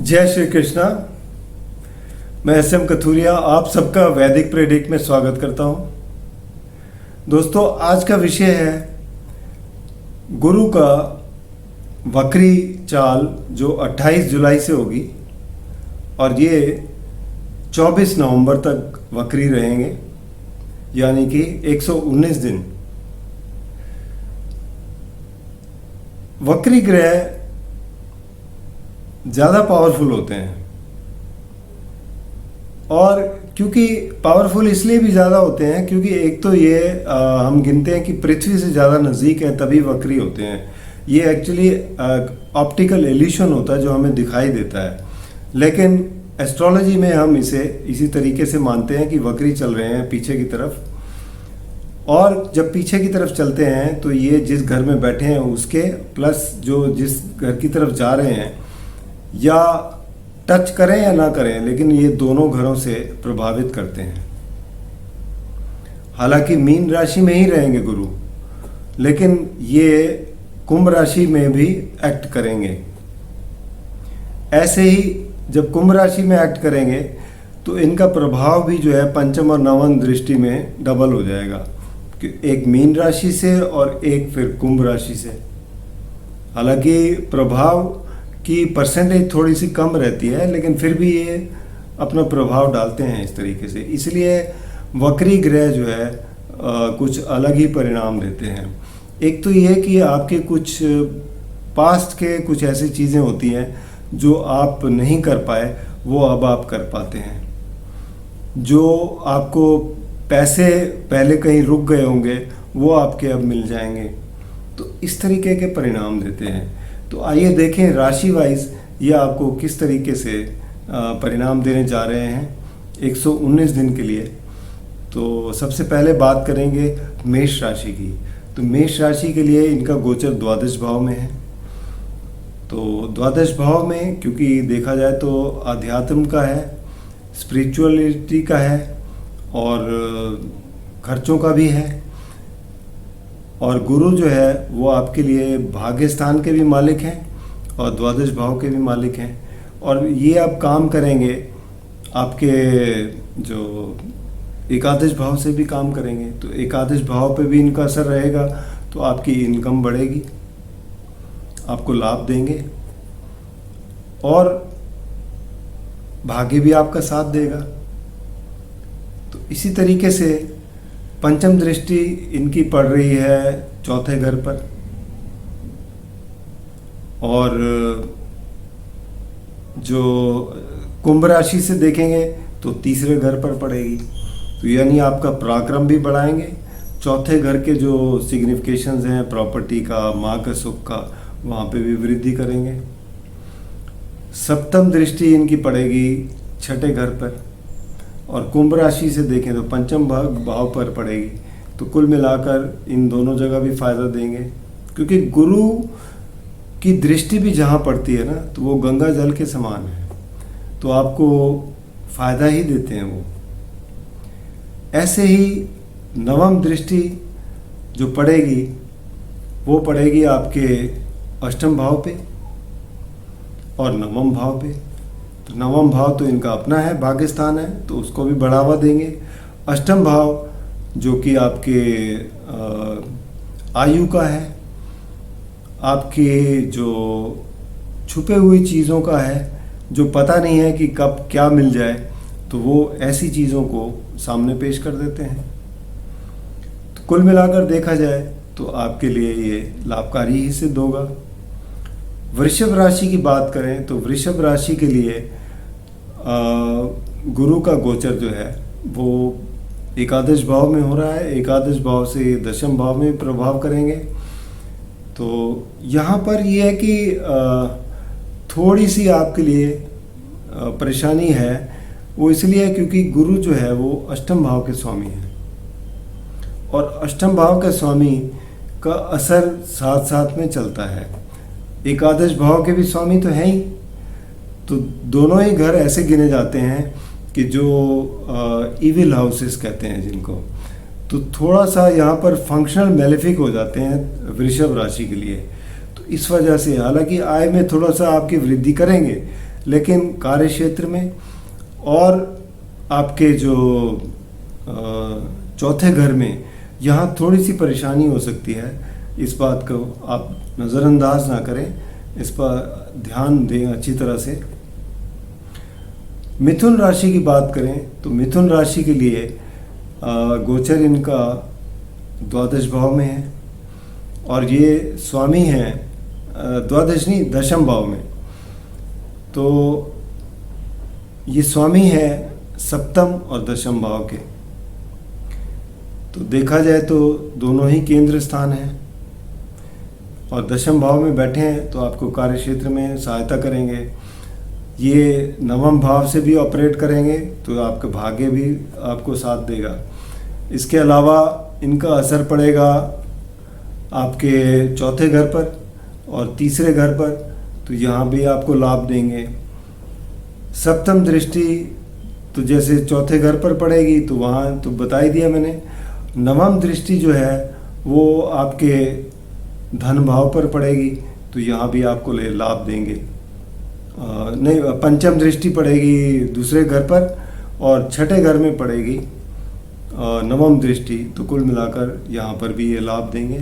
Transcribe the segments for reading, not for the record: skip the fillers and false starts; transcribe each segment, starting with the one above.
जय श्री कृष्णा। मैं एस.एम. कथुरिया आप सबका वैदिक प्रेडिक्ट में स्वागत करता हूं। दोस्तों, आज का विषय है गुरु का वक्री चाल जो 28 जुलाई से होगी और ये 24 नवंबर तक वक्री रहेंगे, यानी कि 119 दिन। वक्री ग्रह ज़्यादा पावरफुल होते हैं, और क्योंकि पावरफुल इसलिए भी ज़्यादा होते हैं क्योंकि एक तो ये हम गिनते हैं कि पृथ्वी से ज़्यादा नज़दीक है तभी वक्री होते हैं। ये एक्चुअली ऑप्टिकल इल्यूशन होता है जो हमें दिखाई देता है, लेकिन एस्ट्रोलॉजी में हम इसे इसी तरीके से मानते हैं कि वक्री चल रहे हैं पीछे की तरफ। और जब पीछे की तरफ चलते हैं तो ये जिस घर में बैठे हैं उसके प्लस जो जिस घर की तरफ जा रहे हैं, या टच करें या ना करें, लेकिन ये दोनों घरों से प्रभावित करते हैं। हालांकि मीन राशि में ही रहेंगे गुरु, लेकिन ये कुंभ राशि में भी एक्ट करेंगे। ऐसे ही जब कुंभ राशि में एक्ट करेंगे तो इनका प्रभाव भी जो है पंचम और नवम दृष्टि में डबल हो जाएगा, एक मीन राशि से और एक फिर कुंभ राशि से। हालांकि प्रभाव की परसेंटेज थोड़ी सी कम रहती है, लेकिन फिर भी ये अपना प्रभाव डालते हैं इस तरीके से। इसलिए वक्री ग्रह जो है कुछ अलग ही परिणाम देते हैं। एक तो ये कि आपके कुछ पास्ट के कुछ ऐसी चीज़ें होती हैं जो आप नहीं कर पाए, वो अब आप कर पाते हैं। जो आपको पैसे पहले कहीं रुक गए होंगे वो आपके अब मिल जाएंगे। तो इस तरीके के परिणाम देते हैं। तो आइए देखें राशि वाइज ये आपको किस तरीके से परिणाम देने जा रहे हैं 119 दिन के लिए। तो सबसे पहले बात करेंगे मेष राशि की। तो मेष राशि के लिए इनका गोचर द्वादश भाव में है। तो द्वादश भाव में क्योंकि देखा जाए तो अध्यात्म का है, स्पिरिचुअलिटी का है और खर्चों का भी है। और गुरु जो है वो आपके लिए भाग्य स्थान के भी मालिक हैं और द्वादश भाव के भी मालिक हैं। और ये आप काम करेंगे, आपके जो एकादश भाव से भी काम करेंगे, तो एकादश भाव पे भी इनका असर रहेगा। तो आपकी इनकम बढ़ेगी, आपको लाभ देंगे और भाग्य भी आपका साथ देगा। तो इसी तरीके से पंचम दृष्टि इनकी पड़ रही है चौथे घर पर, और जो कुंभ राशि से देखेंगे तो तीसरे घर पर पड़ेगी। तो यानी आपका पराक्रम भी बढ़ाएंगे। चौथे घर के जो सिग्निफिकेशंस हैं प्रॉपर्टी का, माँ का सुख का, वहाँ पे भी वृद्धि करेंगे। सप्तम दृष्टि इनकी पड़ेगी छठे घर पर, और कुंभ राशि से देखें तो पंचम भाव पर पड़ेगी। तो कुल मिलाकर इन दोनों जगह भी फायदा देंगे, क्योंकि गुरु की दृष्टि भी जहाँ पड़ती है ना तो वो गंगा जल के समान है, तो आपको फायदा ही देते हैं वो। ऐसे ही नवम दृष्टि जो पड़ेगी वो पड़ेगी आपके अष्टम भाव पे और नवम भाव पे। तो नवम भाव तो इनका अपना है, भाग्य स्थान है, तो उसको भी बढ़ावा देंगे। अष्टम भाव जो कि आपके आयु का है, आपके जो छुपे हुई चीज़ों का है, जो पता नहीं है कि कब क्या मिल जाए, तो वो ऐसी चीज़ों को सामने पेश कर देते हैं। तो कुल मिलाकर देखा जाए तो आपके लिए ये लाभकारी ही सिद्ध होगा। वृषभ राशि की बात करें तो वृषभ राशि के लिए गुरु का गोचर जो है वो एकादश भाव में हो रहा है। एकादश भाव से दशम भाव में प्रभाव करेंगे। तो यहाँ पर ये है कि थोड़ी सी आपके लिए परेशानी है, वो इसलिए क्योंकि गुरु जो है वो अष्टम भाव के स्वामी है, और अष्टम भाव के स्वामी का असर साथ साथ में चलता है। एकादश भाव के भी स्वामी तो हैं ही, तो दोनों ही घर ऐसे गिने जाते हैं कि जो इविल हाउसेस कहते हैं जिनको, तो थोड़ा सा यहाँ पर फंक्शनल मेलेफिक हो जाते हैं वृषभ राशि के लिए। तो इस वजह से हालांकि आय में थोड़ा सा आपकी वृद्धि करेंगे, लेकिन कार्य क्षेत्र में और आपके जो चौथे घर में यहाँ थोड़ी सी परेशानी हो सकती है। इस बात को आप नज़रअंदाज ना करें, इस पर ध्यान दें अच्छी तरह से। मिथुन राशि की बात करें तो मिथुन राशि के लिए गोचर इनका द्वादश भाव में है और ये स्वामी हैं द्वादश नहीं, दशम भाव में। तो ये स्वामी है सप्तम और दशम भाव के। तो देखा जाए तो दोनों ही केंद्र स्थान हैं और दशम भाव में बैठे हैं तो आपको कार्य क्षेत्र में सहायता करेंगे। ये नवम भाव से भी ऑपरेट करेंगे तो आपका भाग्य भी आपको साथ देगा। इसके अलावा इनका असर पड़ेगा आपके चौथे घर पर और तीसरे घर पर, तो यहाँ भी आपको लाभ देंगे। सप्तम दृष्टि तो जैसे चौथे घर पर पड़ेगी तो वहाँ तो बता ही दिया मैंने। नवम दृष्टि जो है वो आपके धन भाव पर पड़ेगी तो यहाँ भी आपको लाभ देंगे। नहीं, पंचम दृष्टि पड़ेगी दूसरे घर पर और छठे घर में पड़ेगी नवम दृष्टि, तो कुल मिलाकर यहाँ पर भी ये लाभ देंगे।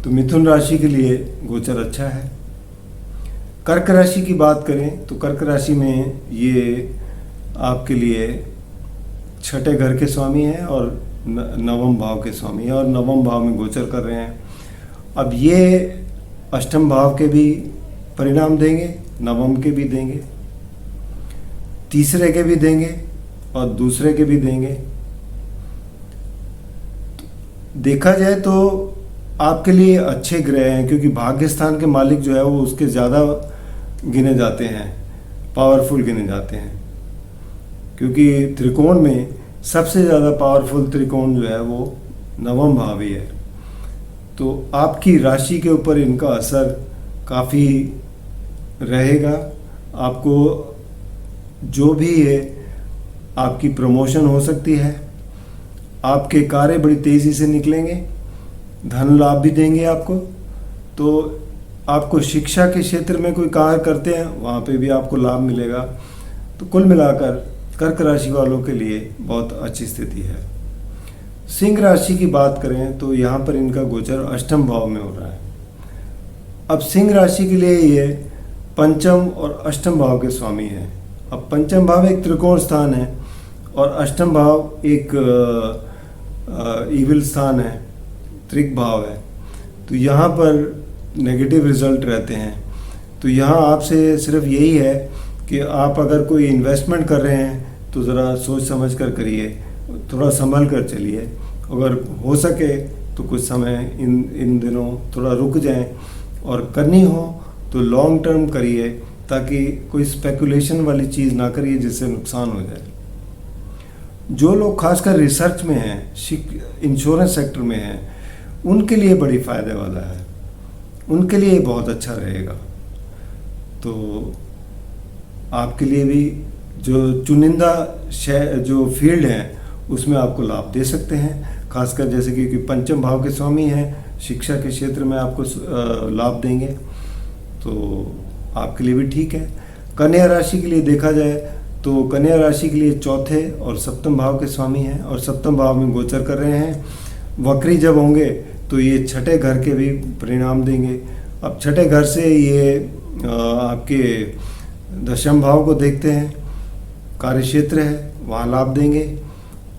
तो मिथुन राशि के लिए गोचर अच्छा है। कर्क राशि की बात करें तो कर्क राशि में ये आपके लिए छठे घर के स्वामी हैं और नवम भाव के स्वामी हैं और नवम भाव में गोचर कर रहे हैं। अब ये अष्टम भाव के भी परिणाम देंगे, नवम के भी देंगे, तीसरे के भी देंगे और दूसरे के भी देंगे। देखा जाए तो आपके लिए अच्छे ग्रह हैं क्योंकि भाग्य स्थान के मालिक जो है वो उसके ज़्यादा गिने जाते हैं, पावरफुल गिने जाते हैं, क्योंकि त्रिकोण में सबसे ज़्यादा पावरफुल त्रिकोण जो है वो नवम भाव ही है। तो आपकी राशि के ऊपर इनका असर काफ़ी रहेगा। आपको जो भी है आपकी प्रमोशन हो सकती है, आपके कार्य बड़ी तेज़ी से निकलेंगे, धन लाभ भी देंगे आपको। तो आपको शिक्षा के क्षेत्र में कोई कार्य करते हैं वहाँ पे भी आपको लाभ मिलेगा। तो कुल मिलाकर कर्क राशि वालों के लिए बहुत अच्छी स्थिति है। सिंह राशि की बात करें तो यहाँ पर इनका गोचर अष्टम भाव में हो रहा है। अब सिंह राशि के लिए ये पंचम और अष्टम भाव के स्वामी हैं। अब पंचम भाव एक त्रिकोण स्थान है और अष्टम भाव एक ईविल स्थान है, त्रिक भाव है। तो यहाँ पर नेगेटिव रिजल्ट रहते हैं। तो यहाँ आपसे सिर्फ यही है कि आप अगर कोई इन्वेस्टमेंट कर रहे हैं तो ज़रा सोच समझ कर करिए, थोड़ा संभल कर चलिए। अगर हो सके तो कुछ समय इन दिनों थोड़ा रुक जाएं और करनी हो तो लॉन्ग टर्म करिए, ताकि कोई स्पेकुलेशन वाली चीज़ ना करिए जिससे नुकसान हो जाए। जो लोग खासकर रिसर्च में हैं, इंश्योरेंस सेक्टर में हैं, उनके लिए बड़ी फ़ायदे वाला है, उनके लिए बहुत अच्छा रहेगा। तो आपके लिए भी जो चुनिंदा जो फील्ड हैं उसमें आपको लाभ दे सकते हैं, खासकर जैसे कि पंचम भाव के स्वामी हैं, शिक्षा के क्षेत्र में आपको लाभ देंगे, तो आपके लिए भी ठीक है। कन्या राशि के लिए देखा जाए तो कन्या राशि के लिए चौथे और सप्तम भाव के स्वामी हैं और सप्तम भाव में गोचर कर रहे हैं। वक्री जब होंगे तो ये छठे घर के भी परिणाम देंगे। अब छठे घर से ये आपके दशम भाव को देखते हैं, कार्य क्षेत्र है वहाँ लाभ देंगे,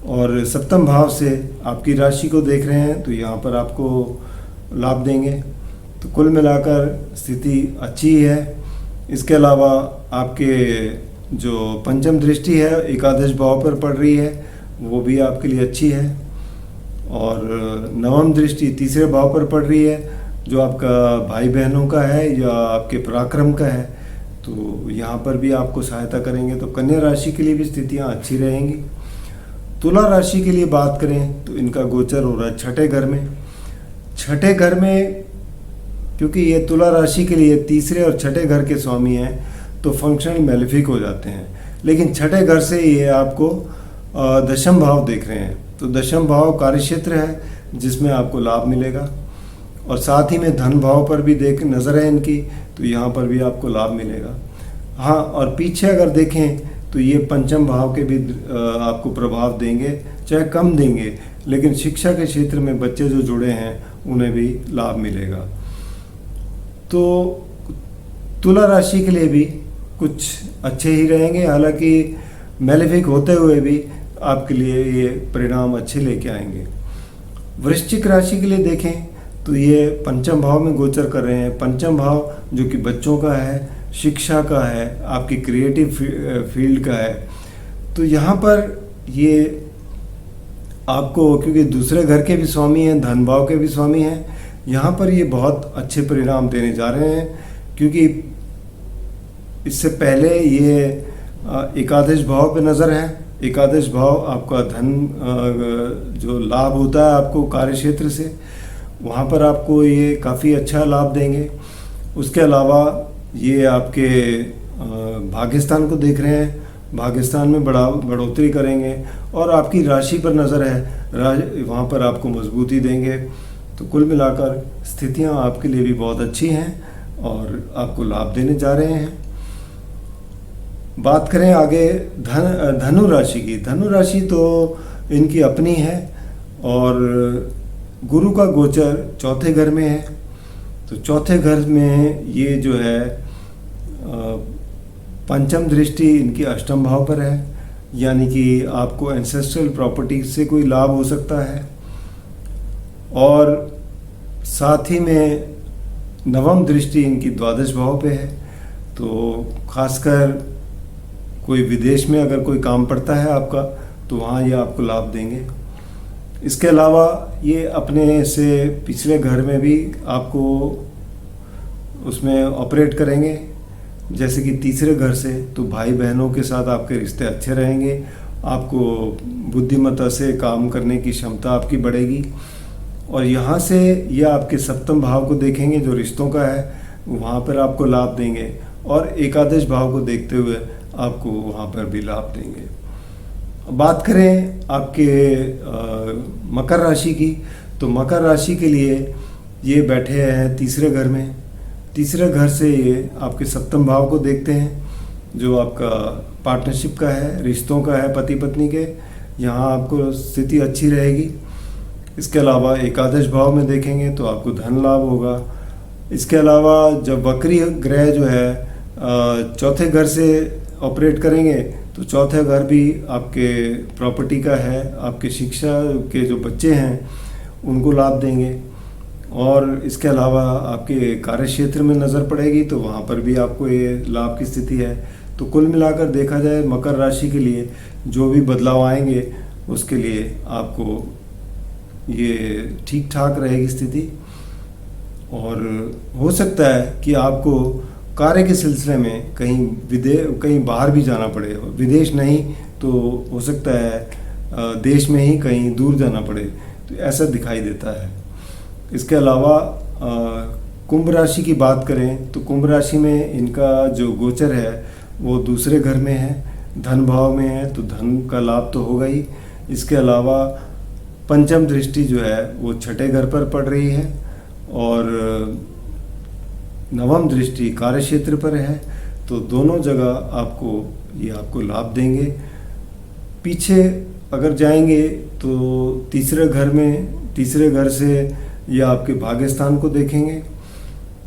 और सप्तम भाव से आपकी राशि को देख रहे हैं तो यहाँ पर आपको लाभ देंगे। तो कुल मिलाकर स्थिति अच्छी है। इसके अलावा आपके जो पंचम दृष्टि है एकादश भाव पर पड़ रही है, वो भी आपके लिए अच्छी है, और नवम दृष्टि तीसरे भाव पर पड़ रही है जो आपका भाई बहनों का है या आपके पराक्रम का है, तो यहाँ पर भी आपको सहायता करेंगे। तो कन्या राशि के लिए भी स्थितियाँ अच्छी रहेंगी। तुला राशि के लिए बात करें तो इनका गोचर हो रहा है छठे घर में। छठे घर में क्योंकि ये तुला राशि के लिए तीसरे और छठे घर के स्वामी हैं तो फंक्शनल मेलेफिक हो जाते हैं, लेकिन छठे घर से ये आपको दशम भाव देख रहे हैं, तो दशम भाव कार्यक्षेत्र है जिसमें आपको लाभ मिलेगा, और साथ ही में धन भाव पर भी देख नज़र है इनकी, तो यहाँ पर भी आपको लाभ मिलेगा। हाँ, और पीछे अगर देखें तो ये पंचम भाव के भी आपको प्रभाव देंगे, चाहे कम देंगे, लेकिन शिक्षा के क्षेत्र में बच्चे जो जुड़े हैं उन्हें भी लाभ मिलेगा। तो तुला राशि के लिए भी कुछ अच्छे ही रहेंगे, हालांकि मैलेफिक होते हुए भी आपके लिए ये परिणाम अच्छे लेके आएंगे। वृश्चिक राशि के लिए देखें तो ये पंचम भाव में गोचर कर रहे हैं। पंचम भाव जो कि बच्चों का है, शिक्षा का है, आपकी क्रिएटिव फील्ड का है। तो यहाँ पर ये आपको, क्योंकि दूसरे घर के भी स्वामी हैं, धन भाव के भी स्वामी हैं, यहाँ पर ये बहुत अच्छे परिणाम देने जा रहे हैं। क्योंकि इससे पहले ये एकादश भाव पे नज़र है। एकादश भाव आपका धन जो लाभ होता है आपको कार्य क्षेत्र से, वहाँ पर आपको ये काफ़ी अच्छा लाभ देंगे। उसके अलावा ये आपके भाग्यस्थान को देख रहे हैं, भाग्यस्थान में बढ़ोतरी करेंगे और आपकी राशि पर नज़र है, वहाँ पर आपको मजबूती देंगे। तो कुल मिलाकर स्थितियाँ आपके लिए भी बहुत अच्छी हैं और आपको लाभ देने जा रहे हैं। बात करें आगे धनु राशि की। धनु राशि तो इनकी अपनी है और गुरु का गोचर चौथे घर में है। तो चौथे घर में ये जो है पंचम दृष्टि इनकी अष्टम भाव पर है, यानी कि आपको एंसेस्ट्रल प्रॉपर्टी से कोई लाभ हो सकता है। और साथ ही में नवम दृष्टि इनकी द्वादश भाव पे है। तो खासकर कोई विदेश में अगर कोई काम पड़ता है आपका, तो वहाँ ये आपको लाभ देंगे। इसके अलावा ये अपने से पिछले घर में भी आपको उसमें ऑपरेट करेंगे, जैसे कि तीसरे घर से। तो भाई बहनों के साथ आपके रिश्ते अच्छे रहेंगे, आपको बुद्धिमत्ता से काम करने की क्षमता आपकी बढ़ेगी। और यहाँ से ये आपके सप्तम भाव को देखेंगे जो रिश्तों का है, वहाँ पर आपको लाभ देंगे। और एकादश भाव को देखते हुए आपको वहाँ पर भी लाभ देंगे। बात करें आपके मकर राशि की, तो मकर राशि के लिए ये बैठे हैं तीसरे घर में। तीसरे घर से ये आपके सप्तम भाव को देखते हैं जो आपका पार्टनरशिप का है, रिश्तों का है, पति पत्नी के। यहाँ आपको स्थिति अच्छी रहेगी। इसके अलावा एकादश भाव में देखेंगे तो आपको धन लाभ होगा। इसके अलावा जब वक्री ग्रह जो है चौथे घर से ऑपरेट करेंगे, तो चौथे घर भी आपके प्रॉपर्टी का है, आपके शिक्षा के जो बच्चे हैं उनको लाभ देंगे। और इसके अलावा आपके कार्य क्षेत्र में नज़र पड़ेगी तो वहाँ पर भी आपको ये लाभ की स्थिति है। तो कुल मिलाकर देखा जाए मकर राशि के लिए जो भी बदलाव आएंगे उसके लिए आपको ये ठीक ठाक रहेगी स्थिति। और हो सकता है कि आपको कार्य के सिलसिले में कहीं बाहर भी जाना पड़े, विदेश नहीं तो हो सकता है देश में ही कहीं दूर जाना पड़े, तो ऐसा दिखाई देता है। इसके अलावा कुंभ राशि की बात करें तो कुंभ राशि में इनका जो गोचर है वो दूसरे घर में है, धन भाव में है, तो धन का लाभ तो होगा ही। इसके अलावा पंचम दृष्टि जो है वो छठे घर पर पड़ रही है और नवम दृष्टि कार्य क्षेत्र पर है। तो दोनों जगह आपको लाभ देंगे। पीछे अगर जाएंगे तो तीसरे घर से ये आपके भाग्यस्थान को देखेंगे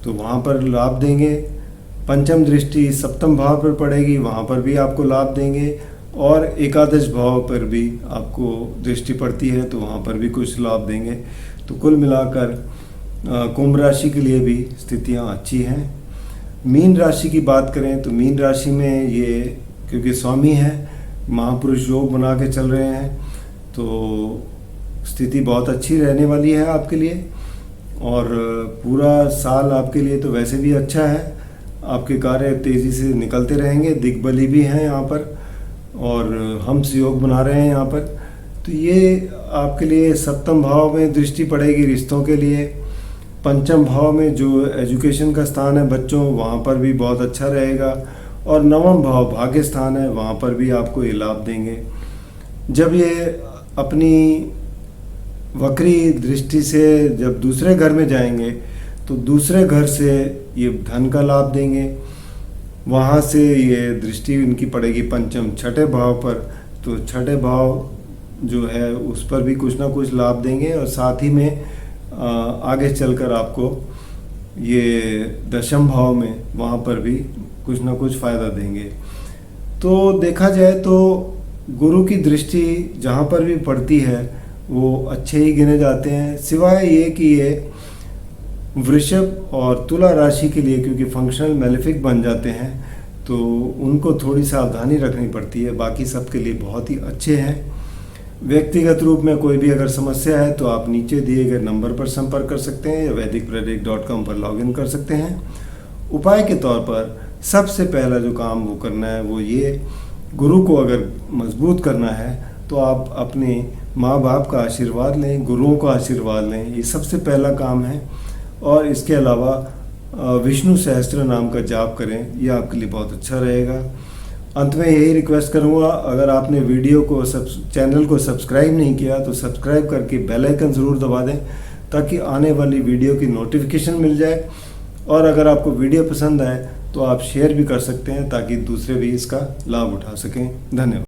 तो वहाँ पर लाभ देंगे। पंचम दृष्टि सप्तम भाव पर पड़ेगी, वहाँ पर भी आपको लाभ देंगे। और एकादश भाव पर भी आपको दृष्टि पड़ती है तो वहाँ पर भी कुछ लाभ देंगे। तो कुल मिलाकर कुंभ राशि के लिए भी स्थितियाँ अच्छी हैं। मीन राशि की बात करें तो मीन राशि में ये क्योंकि स्वामी है, महापुरुष योग बना के चल रहे हैं, तो स्थिति बहुत अच्छी रहने वाली है आपके लिए। और पूरा साल आपके लिए तो वैसे भी अच्छा है, आपके कार्य तेज़ी से निकलते रहेंगे। दिग्बली भी हैं यहाँ पर और हंस योग बना रहे हैं यहाँ पर। तो ये आपके लिए सप्तम भाव में दृष्टि पड़ेगी रिश्तों के लिए। पंचम भाव में जो एजुकेशन का स्थान है बच्चों, वहाँ पर भी बहुत अच्छा रहेगा। और नवम भाव भाग्य स्थान है, वहाँ पर भी आपको ये लाभ देंगे। जब ये अपनी वक्री दृष्टि से जब दूसरे घर में जाएंगे तो दूसरे घर से ये धन का लाभ देंगे। वहाँ से ये दृष्टि इनकी पड़ेगी पंचम छठे भाव पर, तो छठे भाव जो है उस पर भी कुछ ना कुछ लाभ देंगे, और साथ ही में आगे चलकर आपको ये दशम भाव में वहाँ पर भी कुछ ना कुछ फ़ायदा देंगे। तो देखा जाए तो गुरु की दृष्टि जहाँ पर भी पड़ती है वो अच्छे ही गिने जाते हैं, सिवाय ये कि ये वृषभ और तुला राशि के लिए क्योंकि फंक्शनल मेलेफिक बन जाते हैं तो उनको थोड़ी सावधानी रखनी पड़ती है, बाकी सब के लिए बहुत ही अच्छे हैं। व्यक्तिगत रूप में कोई भी अगर समस्या है तो आप नीचे दिए गए नंबर पर संपर्क कर सकते हैं या vedicpredict.com पर लॉगिन कर सकते हैं। उपाय के तौर पर सबसे पहला जो काम वो करना है वो ये, गुरु को अगर मजबूत करना है तो आप अपने माँ बाप का आशीर्वाद लें, गुरुओं का आशीर्वाद लें, ये सबसे पहला काम है। और इसके अलावा विष्णु सहस्त्र नाम का जाप करें, यह आपके लिए बहुत अच्छा रहेगा। अंत में यही रिक्वेस्ट करूँगा, अगर आपने वीडियो को चैनल को सब्सक्राइब नहीं किया तो सब्सक्राइब करके बेल आइकन ज़रूर दबा दें ताकि आने वाली वीडियो की नोटिफिकेशन मिल जाए। और अगर आपको वीडियो पसंद आए तो आप शेयर भी कर सकते हैं ताकि दूसरे भी इसका लाभ उठा सकें। धन्यवाद।